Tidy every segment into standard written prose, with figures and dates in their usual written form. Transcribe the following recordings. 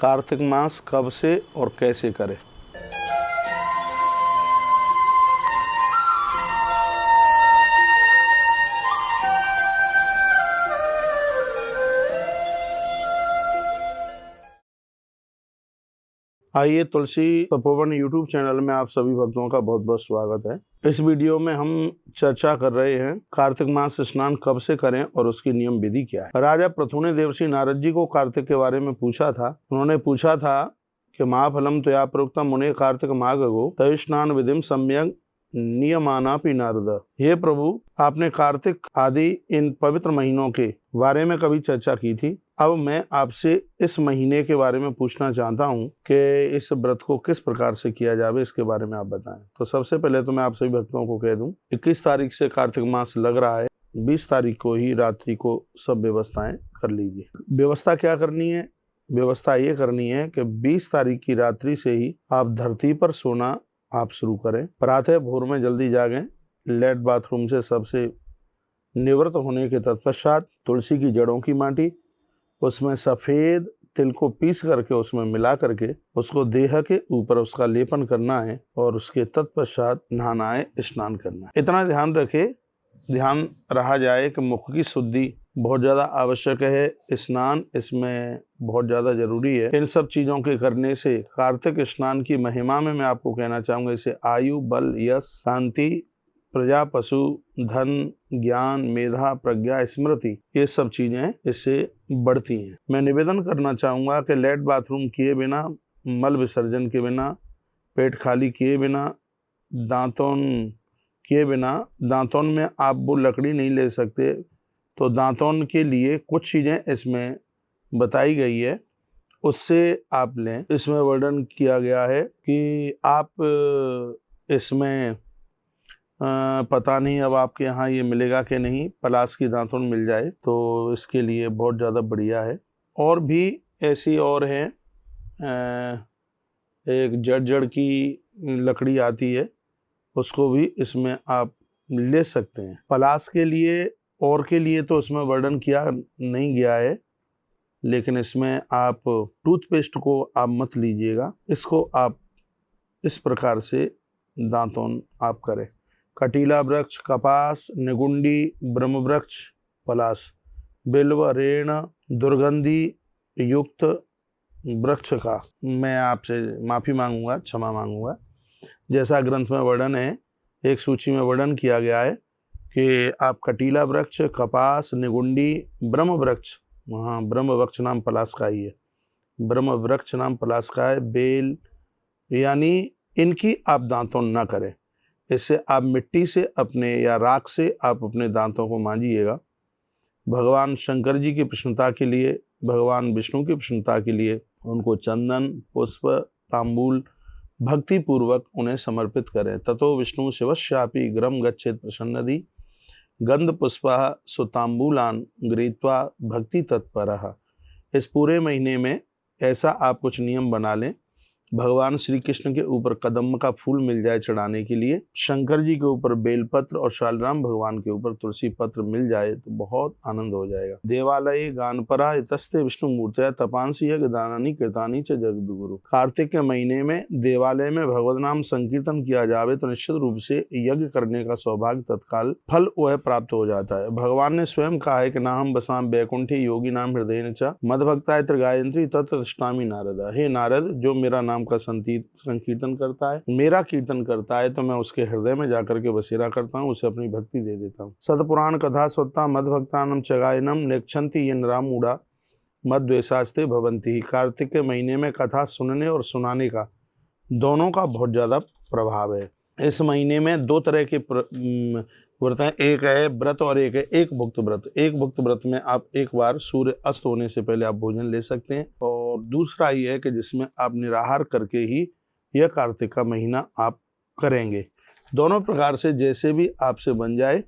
कार्तिक मास कब से और कैसे करें। आइए, तुलसी तपोवन यूट्यूब चैनल में आप सभी भक्तों का बहुत बहुत स्वागत है। इस वीडियो में हम चर्चा कर रहे हैं कार्तिक मास स्नान कब से करें और उसकी नियम विधि क्या है। राजा प्रथुने देवर्षि नारद जी को कार्तिक के बारे में पूछा था। उन्होंने पूछा था कि महाफलम त्वया प्रोक्तम मुने कार्तिक माघगो तय स्नान विधिम सम्यक नियमानापि नारद। हे प्रभु, आपने कार्तिक आदि इन पवित्र महीनों के बारे में कभी चर्चा की थी। अब मैं आपसे इस महीने के बारे में पूछना चाहता हूं कि इस व्रत को किस प्रकार से किया जावे, इसके बारे में आप बताएं। तो सबसे पहले तो मैं आप सभी भक्तों को कह दूं, 21 तारीख से कार्तिक मास लग रहा है। 20 तारीख को ही रात्रि को सब व्यवस्थाएं कर लीजिए। व्यवस्था क्या करनी है? व्यवस्था ये करनी है कि 20 तारीख की रात्रि से ही आप धरती पर सोना आप शुरू करें। प्रातः भोर में जल्दी जागें। लेट बाथरूम से सबसे निवृत्त होने के तत्पश्चात तुलसी की जड़ों की माटी, उसमें सफ़ेद तिल को पीस करके उसमें मिला करके उसको देह के ऊपर उसका लेपन करना है और उसके तत्पश्चात नहाना है, स्नान करना है। इतना ध्यान रहा जाए कि मुख की शुद्धि बहुत ज़्यादा आवश्यक है। स्नान इसमें बहुत ज़्यादा जरूरी है। इन सब चीज़ों के करने से कार्तिक स्नान की महिमा में मैं आपको कहना चाहूँगा, इसे आयु, बल, यश, शांति, प्रजा, पशु, धन, ज्ञान, मेधा, प्रज्ञा, स्मृति, ये सब चीजें इससे बढ़ती हैं। मैं निवेदन करना चाहूँगा कि लेट बाथरूम किए बिना, मल विसर्जन के बिना, पेट खाली किए बिना, दांतोन किए बिना, दांतोन में आप वो लकड़ी नहीं ले सकते, तो दांतोन के लिए कुछ चीज़ें इसमें बताई गई है, उससे आप लें। इसमें वर्णन किया गया है कि आप इसमें पता नहीं अब आपके यहाँ ये मिलेगा कि नहीं, पलाश की दांतुन मिल जाए तो इसके लिए बहुत ज़्यादा बढ़िया है। और भी ऐसी और हैं, एक जड़ की लकड़ी आती है, उसको भी इसमें आप ले सकते हैं। पलाश के लिए और के लिए तो इसमें वर्णन किया नहीं गया है, लेकिन इसमें आप टूथपेस्ट को आप मत लीजिएगा। इसको आप इस प्रकार से दांतुन आप करें। कटीला वृक्ष, कपास, निगुंडी, ब्रह्मवृक्ष, पलाश, बिल्व, रेण, दुर्गंधी युक्त वृक्ष का मैं आपसे माफ़ी मांगूंगा, क्षमा मांगूंगा। जैसा ग्रंथ में वर्णन है, एक सूची में वर्णन किया गया है कि आप कटीला वृक्ष, कपास, निगुंडी, ब्रह्म वृक्ष, वहाँ ब्रह्म वृक्ष नाम पलाश का ही है, ब्रह्म वृक्ष नाम पलाश का है, बेल, यानी इनकी आप दांतों न करें। इससे आप मिट्टी से अपने या राख से आप अपने दांतों को मांजिएगा। भगवान शंकर जी की प्रसन्नता के लिए, भगवान विष्णु की प्रसन्नता के लिए उनको चंदन, पुष्प, तांबूल भक्ति पूर्वक उन्हें समर्पित करें। ततो विष्णु शिवस्यापि गृहं गच्छेत् प्रसन्नदि गंध पुष्पः सुतांबूलान गृहीत्वा भक्ति तत्परः। इस पूरे महीने में ऐसा आप कुछ नियम बना लें, भगवान श्री कृष्ण के ऊपर कदम्ब का फूल मिल जाए चढ़ाने के लिए, शंकर जी के ऊपर बेलपत्र और शालग्राम भगवान के ऊपर तुलसी पत्र मिल जाए तो बहुत आनंद हो जाएगा। देवालय गानपरा इतस्ते विष्णु मूर्तया तपांसी यज्ञ दानानि कृतानि च जगद्गुरु। कार्तिक के महीने में देवालय में भगवत नाम संकीर्तन किया जावे तो निश्चित रूप से यज्ञ करने का सौभाग्य तत्काल फल वह प्राप्त हो जाता है। भगवान ने स्वयं कहा है कि नाहम बसाम बैकुंठी योगी नाम हृदय च मदभक्ताय त्रिगायत्री तत्तिष्ठामि नारद। हे नारद, जो मेरा नाम का संकीर्तन करता है, मेरा कीर्तन करता है, तो मैं उसके हृदय में जाकर के बसेरा करता हूँ, उसे अपनी भक्ति दे देता हूँ। सतपुराण कथा स्वत्ता मद भक्तानम चगायनम नेक्षंति ये नरामूढ़ा मद द्वेषास्ते भवंती। कार्तिक के महीने में कथा सुनने और सुनाने का दोनों का बहुत ज्यादा प्रभाव है। इस महीने में दो तरह के व्रत हैं, एक है व्रत और एक है एक भुक्त व्रत। एक भुक्त व्रत में आप एक बार सूर्य अस्त होने से पहले आप भोजन ले सकते हैं, और दूसरा ये है कि जिसमें आप निराहार करके ही यह कार्तिक का महीना आप करेंगे। दोनों प्रकार से जैसे भी आपसे बन जाए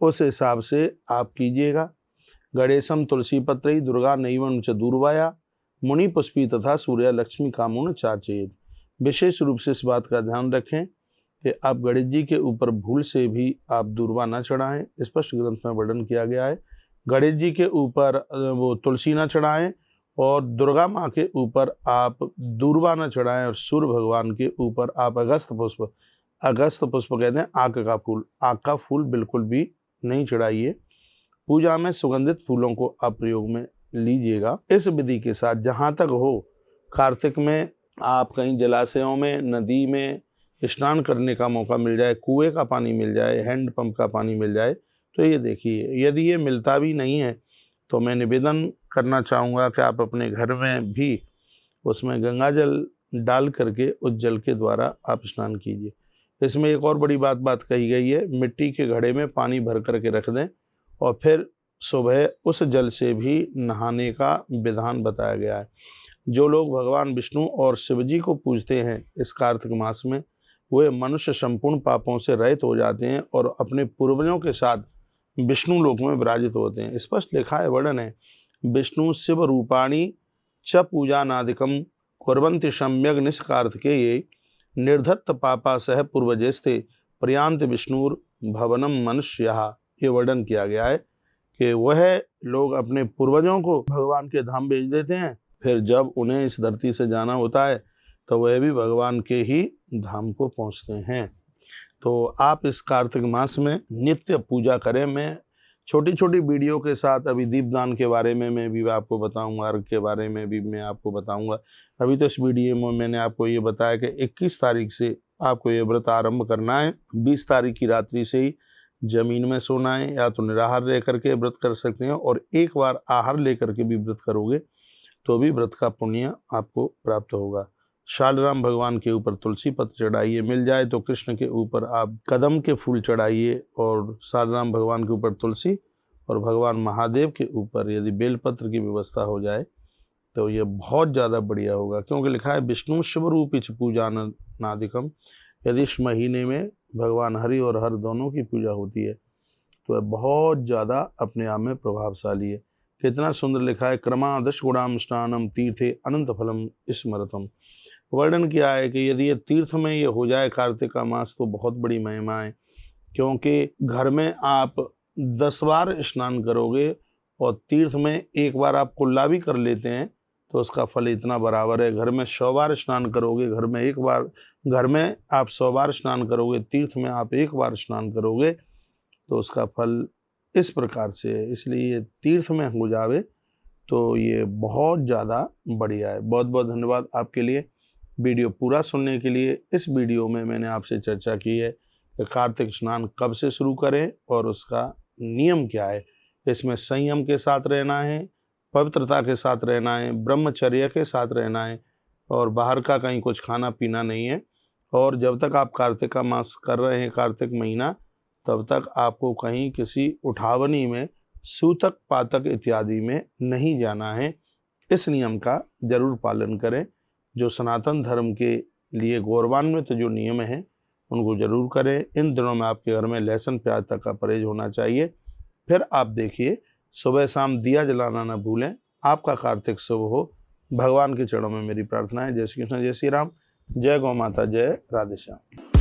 उस हिसाब से आप कीजिएगा। गणेशम तुलसी पत्री दुर्गा नैवं च दूर्वाया मुनि पुष्पी तथा सूर्य लक्ष्मी कामुन चाचेत। विशेष रूप से इस बात का ध्यान रखें कि आप गणेश जी के ऊपर भूल से भी आप दूर्वा न चढ़ाएं। स्पष्ट ग्रंथ में वर्णन किया गया है। गणेश जी के ऊपर वो तुलसी न चढ़ाएं और दुर्गा माँ के ऊपर आप दूर्वा न चढ़ाएं और सूर्य भगवान के ऊपर आप अगस्त पुष्प कहते हैं आक का फूल, आक का फूल बिल्कुल भी नहीं चढ़ाइए। पूजा में सुगंधित फूलों को आप प्रयोग में लीजिएगा। इस विधि के साथ जहाँ तक हो कार्तिक में आप कहीं जलाशयों में, नदी में स्नान करने का मौका मिल जाए, कुएं का पानी मिल जाए, हैंडपंप का पानी मिल जाए तो ये देखिए। यदि ये मिलता भी नहीं है तो मैं निवेदन करना चाहूँगा कि आप अपने घर में भी उसमें गंगा जल डाल करके उस जल के द्वारा आप स्नान कीजिए। इसमें एक और बड़ी बात कही गई है, मिट्टी के घड़े में पानी भर करके रख दें और फिर सुबह उस जल से भी नहाने का विधान बताया गया है। जो लोग भगवान विष्णु और शिव जी को पूजते हैं इस कार्तिक मास में, वे मनुष्य संपूर्ण पापों से रहित हो जाते हैं और अपने पूर्वजों के साथ विष्णु लोक में विराजित होते हैं। स्पष्ट लिखा है, वर्णन है, विष्णु शिव रूपाणी च पूजा नादिकम कुर्वन्ति सम्यग निष्कार्तिके ये निर्धत्त पापा सह पूर्वजेस्ते प्रयांत विष्णुर भवनम मनुष्यः। ये वर्णन किया गया है कि वह लोग अपने पूर्वजों को भगवान के धाम भेज देते हैं, फिर जब उन्हें इस धरती से जाना होता है तो वह भी भगवान के ही धाम को पहुंचते हैं। तो आप इस कार्तिक मास में नित्य पूजा करें। मैं छोटी छोटी वीडियो के साथ अभी दीपदान के बारे में मैं भी आपको बताऊंगा, अर्घ के बारे में भी मैं आपको बताऊंगा। अभी तो इस वीडियो में मैंने आपको ये बताया कि 21 तारीख से आपको ये व्रत आरंभ करना है। 20 तारीख की रात्रि से ही जमीन में सोना है, या तो निराहार रह करके व्रत कर सकते हैं और एक बार आहार लेकर के भी व्रत करोगे तो भी व्रत का पुण्य आपको प्राप्त होगा। शालराम भगवान के ऊपर तुलसी पत्र चढ़ाइए, मिल जाए तो कृष्ण के ऊपर आप कदम के फूल चढ़ाइए और शालराम भगवान के ऊपर तुलसी, और भगवान महादेव के ऊपर यदि बेलपत्र की व्यवस्था हो जाए तो ये बहुत ज़्यादा बढ़िया होगा। क्योंकि लिखा है विष्णु शिव रूपिच पूजा नादिकम। यदि इस महीने में भगवान हरि और हर दोनों की पूजा होती है तो यह बहुत ज़्यादा अपने आप में प्रभावशाली है। कितना सुंदर लिखा है, क्रमादश गुणाम स्नानम तीर्थे अनंत फलम स्मरतम। वर्णन किया है कि यदि ये तीर्थ में ये हो जाए कार्तिक का मास तो बहुत बड़ी महिमा है। क्योंकि घर में आप 10 बार स्नान करोगे और तीर्थ में एक बार आप कुल्ला भी कर लेते हैं तो उसका फल इतना बराबर है। घर में 100 बार स्नान करोगे, घर में आप 100 बार स्नान करोगे, तीर्थ में आप एक बार स्नान करोगे तो उसका फल इस प्रकार से है। इसलिए तीर्थ में हो जावे तो ये बहुत ज़्यादा बढ़िया है। बहुत बहुत धन्यवाद आपके लिए वीडियो पूरा सुनने के लिए। इस वीडियो में मैंने आपसे चर्चा की है कि कार्तिक स्नान कब से शुरू करें और उसका नियम क्या है। इसमें संयम के साथ रहना है, पवित्रता के साथ रहना है, ब्रह्मचर्य के साथ रहना है और बाहर का कहीं कुछ खाना पीना नहीं है। और जब तक आप कार्तिक का मास कर रहे हैं, कार्तिक महीना, तब तक आपको कहीं किसी उठावनी में, सूतक पातक इत्यादि में नहीं जाना है। इस नियम का जरूर पालन करें। जो सनातन धर्म के लिए गौरवान्वित जो नियम हैं उनको जरूर करें। इन दिनों में आपके घर में लहसुन प्याज तक का परहेज होना चाहिए। फिर आप देखिए, सुबह शाम दिया जलाना न भूलें। आपका कार्तिक शुभ हो। भगवान के चरणों में मेरी प्रार्थना है। जय श्री कृष्ण, जय श्री राम, जय गौ माता, जय राधे श्याम।